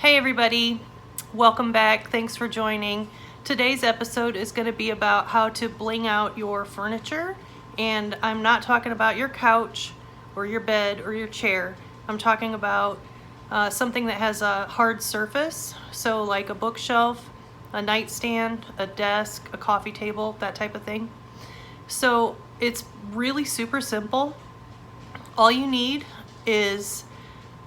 Hey everybody, welcome back. Thanks for joining. Today's episode is going to be about how to bling out your furniture, and I'm not talking about your couch or your bed or your chair. I'm talking about something that has a hard surface, so like a bookshelf, a nightstand, a desk, a coffee table, that type of thing. So it's really super simple. All you need is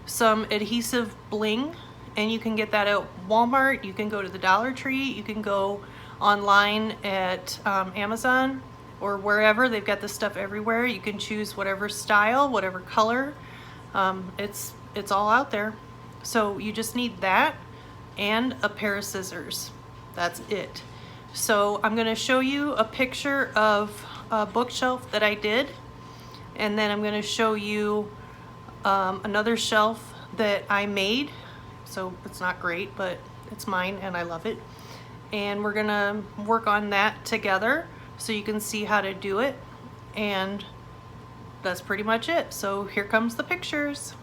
some adhesive bling, and you can get that at Walmart. You can go to the Dollar Tree. You can go online at Amazon or wherever. They've got this stuff everywhere. You can choose whatever style, whatever color. It's all out there. So you just need that and a pair of scissors. That's it. So I'm going to show you a picture of a bookshelf that I did, and then I'm going to show you another shelf that I made. So it's not great, but it's mine and I love it. And we're gonna work on that together so you can see how to do it. And that's pretty much it. So here comes the pictures.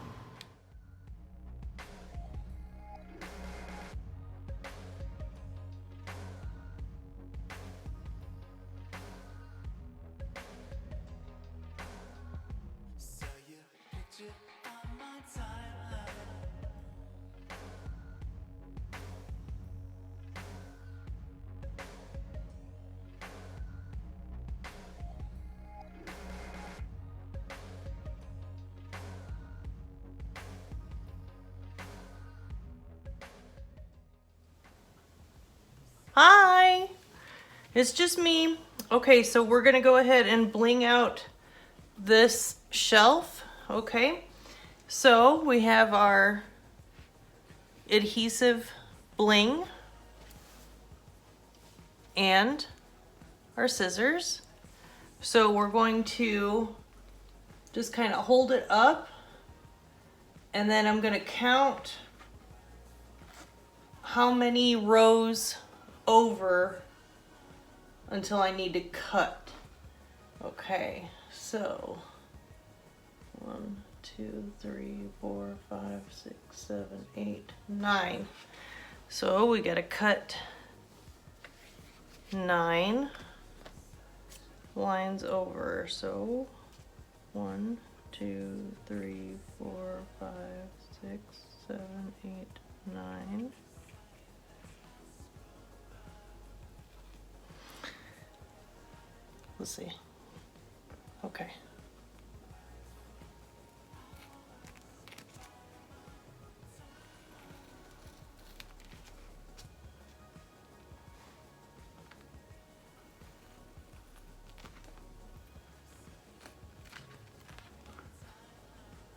Hi, it's just me. Okay, so we're gonna go ahead and bling out this shelf. Okay, so we have our adhesive bling and our scissors. So we're going to just kind of hold it up, and then I'm going to count how many rows over until I need to cut. Okay, so 1, 2, 3, 4, 5, 6, 7, 8, 9. So we got to cut 9 lines over. So 1, 2, 3, 4, 5, 6, 7, 8, 9. Let's see. Okay.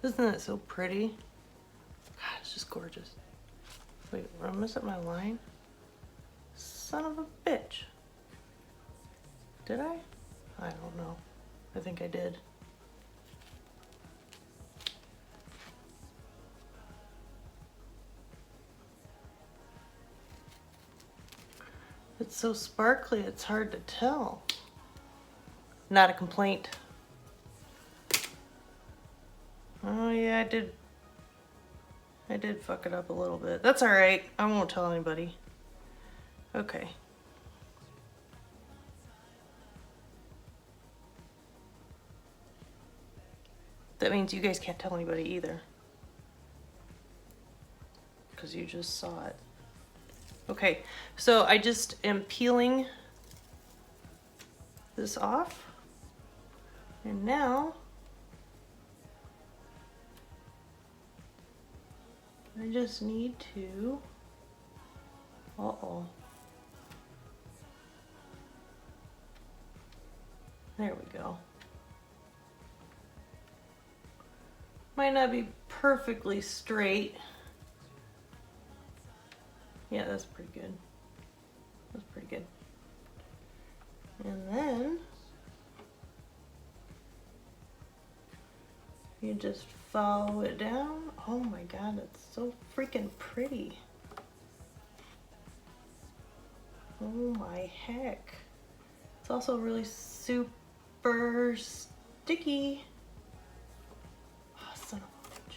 Isn't that so pretty? God, it's just gorgeous. Wait, did I mess up my line? Son of a bitch. Did I? I don't know. I think I did. It's so sparkly, it's hard to tell. Not a complaint. Oh yeah, I did fuck it up a little bit. That's all right. I won't tell anybody. Okay. That means you guys can't tell anybody either, because you just saw it. Okay, so I just am peeling this off, and now I just need to, there we go. Might not be perfectly straight. Yeah, that's pretty good. That's pretty good. And then you just follow it down. Oh my God, it's so freaking pretty. Oh my heck. It's also really super sticky. Oh, son of a bitch.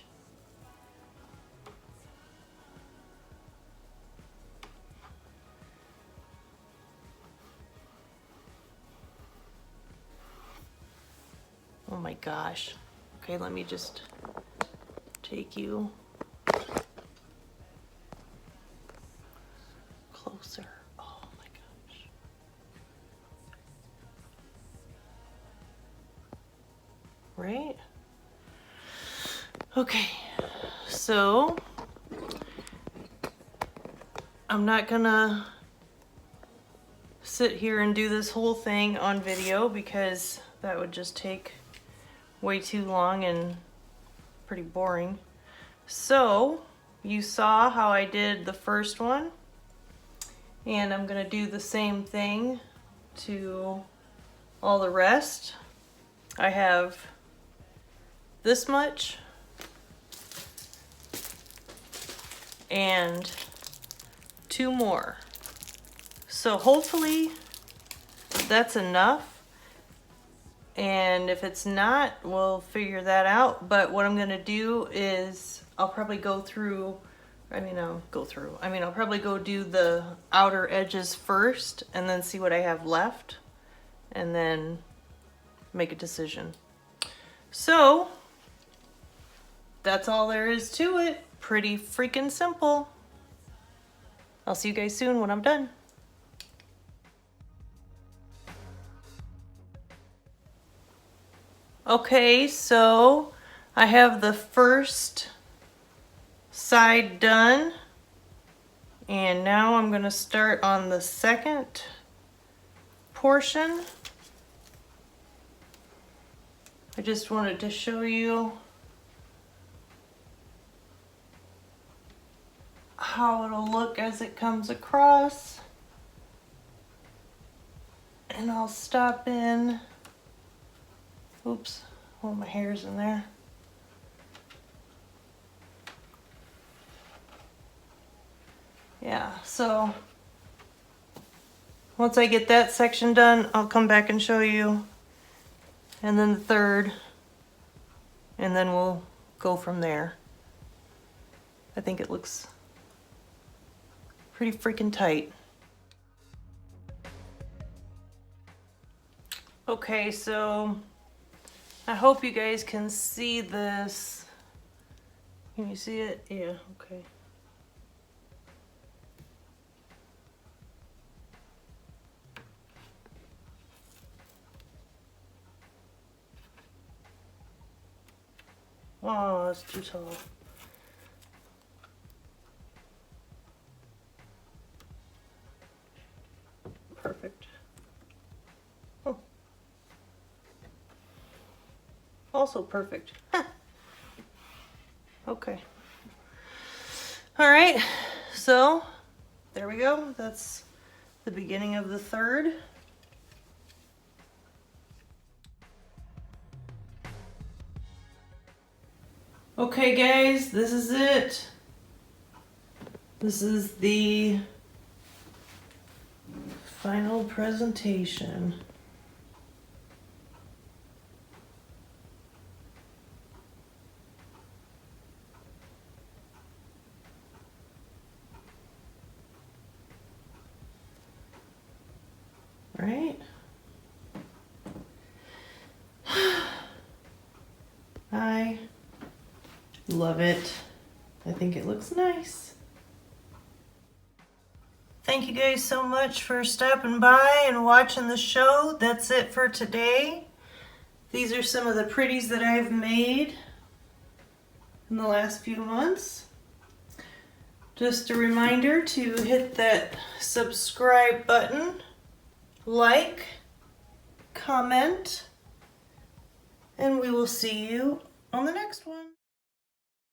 Oh my gosh. Okay, let me just take you closer. Oh my gosh. Right? Okay, so I'm not gonna sit here and do this whole thing on video because that would just take way too long and pretty boring. So you saw how I did the first one, and I'm gonna do the same thing to all the rest. I have this much and 2 more. So hopefully that's enough. And if it's not, we'll figure that out. But what I'm gonna do is I'll probably I'll probably go do the outer edges first and then see what I have left and then make a decision. So that's all there is to it. Pretty freaking simple. I'll see you guys soon when I'm done. Okay, so I have the first side done, and now I'm going to start on the second portion. I just wanted to show you how it'll look as it comes across. And I'll stop in. Oops, all my hair's in there. Yeah, so once I get that section done, I'll come back and show you. And then the third, and then we'll go from there. I think it looks pretty freaking tight. Okay, so I hope you guys can see this. Can you see it? Yeah, okay. Oh, that's too tall. Perfect. Oh. Also perfect. Okay. All right, so there we go. That's the beginning of the third. Okay guys, this is it. This is the final presentation. Right? I love it. I think it looks nice. Thank you guys so much for stopping by and watching the show. That's it for today. These are some of the pretties that I've made in the last few months. Just a reminder to hit that subscribe button, like, comment, and we will see you on the next one.